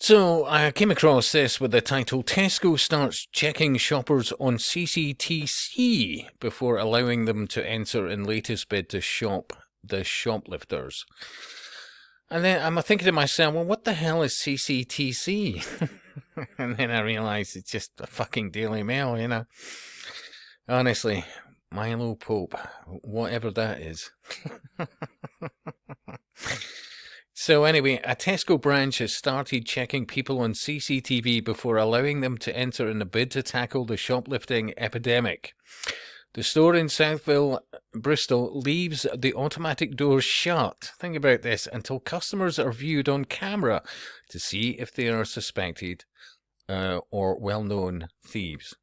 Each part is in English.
So I came across this with the title Tesco starts checking shoppers on CCTC before allowing them to enter in latest bid to shop the shoplifters. And then I'm thinking to myself, well, what the hell is CCTC? And then I realised it's just a fucking Daily Mail, you know. Honestly, Milo Pope, whatever that is. So anyway, a Tesco branch has started checking people on CCTV before allowing them to enter in a bid to tackle the shoplifting epidemic. The store in Southville, Bristol, leaves the automatic doors shut, think about this, until customers are viewed on camera to see if they are suspected or well-known thieves.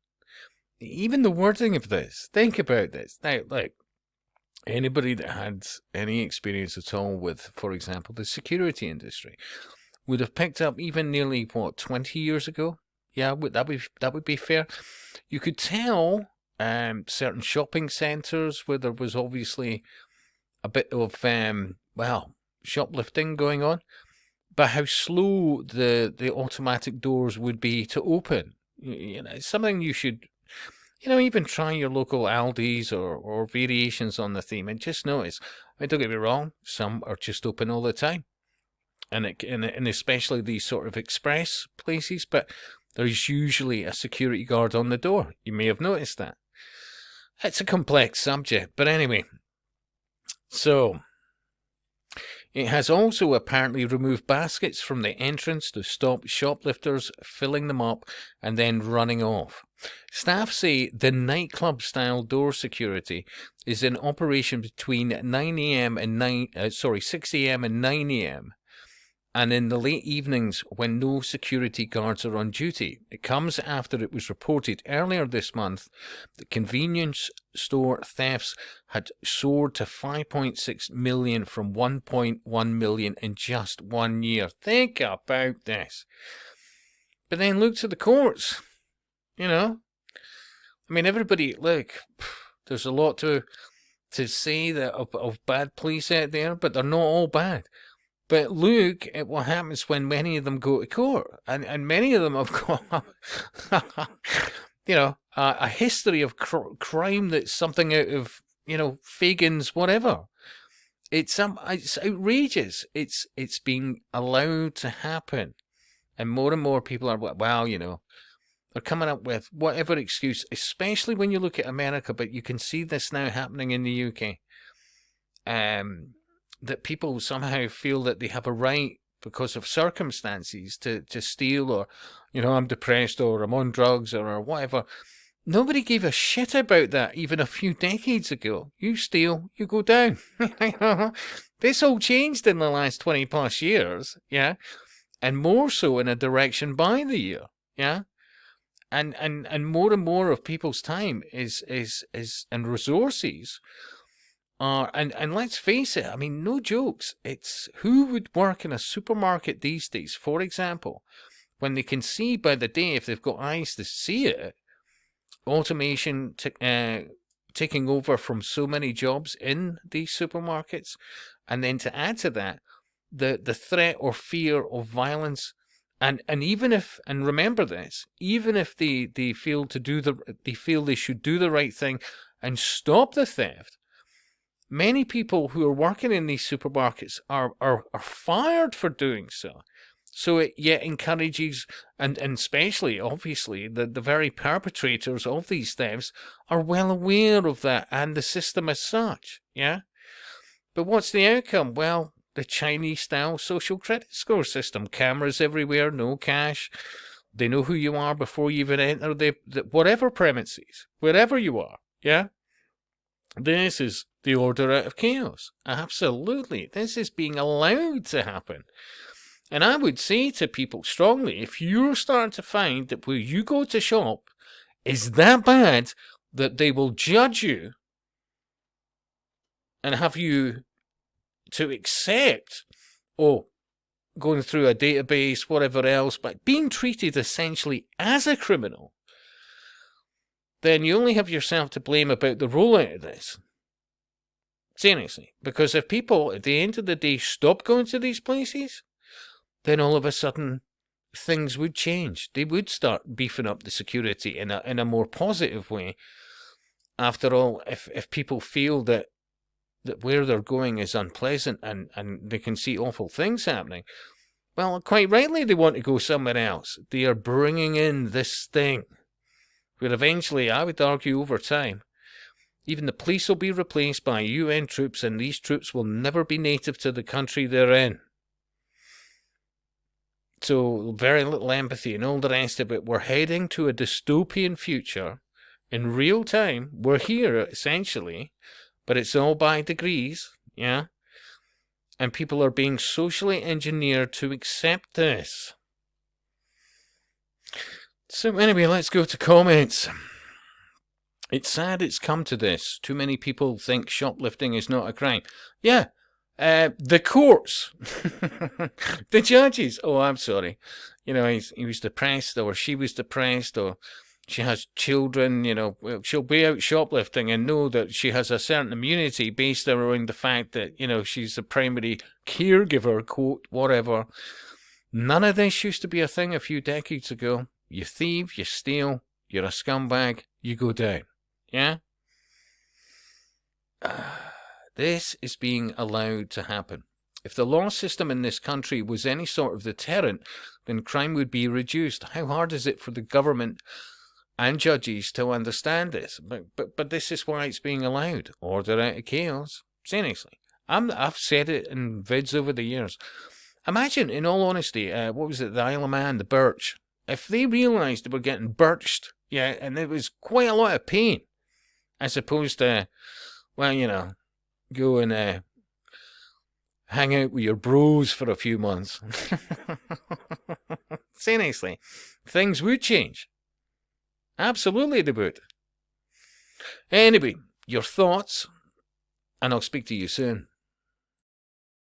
Even the wording of this, think about this. Now, look, anybody that had any experience at all with, for example, the security industry would have picked up even nearly, 20 years ago? Yeah, that would be fair. You could tell certain shopping centres where there was obviously a bit of, shoplifting going on, but how slow the automatic doors would be to open. You know, it's something you should... even try your local Aldi's or variations on the theme and just notice. I mean, don't get me wrong, some are just open all the time. And especially these sort of express places, but there's usually a security guard on the door. You may have noticed that. It's a complex subject, but anyway. So, it has also apparently removed baskets from the entrance to stop shoplifters filling them up and then running off. Staff say the nightclub-style door security is in operation between 9 a.m. and 6 a.m. and 9 a.m. and in the late evenings when no security guards are on duty. It comes after it was reported earlier this month that convenience store thefts had soared to 5.6 million from 1.1 million in just 1 year. Think about this. But then look to the courts. I mean, everybody, look, there's a lot to say that of bad police out there, but they're not all bad. But look at what happens when many of them go to court. And many of them have got, a history of crime that's something out of, Fagin's whatever. It's outrageous. It's being allowed to happen. And more people are, they're coming up with whatever excuse, especially when you look at America, but you can see this now happening in the UK. That people somehow feel that they have a right because of circumstances to steal, or, I'm depressed, or I'm on drugs, or whatever. Nobody gave a shit about that even a few decades ago. You steal, you go down. This all changed in the last 20 plus years, yeah? And more so in a direction by the year, yeah? And more of people's time is and resources are, and let's face it, I mean, no jokes, it's who would work in a supermarket these days, for example, when they can see by the day, if they've got eyes to see it, automation taking over from so many jobs in these supermarkets, and then to add to that, the threat or fear of violence. And even if, and remember this, even if they feel they should do the right thing and stop the theft, many people who are working in these supermarkets are fired for doing so. So it yet encourages, and especially, obviously, the very perpetrators of these thefts are well aware of that and the system as such, yeah? But what's the outcome? Well, the Chinese-style social credit score system. Cameras everywhere, no cash. They know who you are before you even enter the whatever premises, wherever you are, yeah? This is the order out of chaos. Absolutely. This is being allowed to happen. And I would say to people strongly, if you're starting to find that where you go to shop is that bad that they will judge you and have you to accept, going through a database, whatever else, but being treated essentially as a criminal, then you only have yourself to blame about the rollout of this. Seriously. Because if people, at the end of the day, stop going to these places, then all of a sudden, things would change. They would start beefing up the security in a more positive way. After all, if people feel that where they're going is unpleasant and they can see awful things happening, well, quite rightly they want to go somewhere else. They are bringing in this thing where eventually, I would argue over time, even the police will be replaced by UN troops, and these troops will never be native to the country they're in. So very little empathy and all the rest of it. We're heading to a dystopian future in real time. We're here, essentially, but it's all by degrees, yeah? And people are being socially engineered to accept this. So anyway, let's go to comments. It's sad it's come to this. Too many people think shoplifting is not a crime. Yeah, the courts, the judges. Oh, I'm sorry. You know, he was depressed, or she was depressed, or she has children. You know, she'll be out shoplifting and know that she has a certain immunity based around the fact that, you know, she's the primary caregiver, quote, whatever. None of this used to be a thing a few decades ago. You thieve, you steal, you're a scumbag, you go down. Yeah? This is being allowed to happen. If the law system in this country was any sort of deterrent, then crime would be reduced. How hard is it for the government and judges to understand this? But this is why it's being allowed. Order out of chaos. Seriously. I've said it in vids over the years. Imagine, in all honesty, what was it, the Isle of Man, the birch. If they realised they were getting birched, yeah, and there was quite a lot of pain, as opposed to, well, you know, go and hang out with your bros for a few months. Seriously, things would change. Absolutely they would. Anyway, your thoughts, and I'll speak to you soon.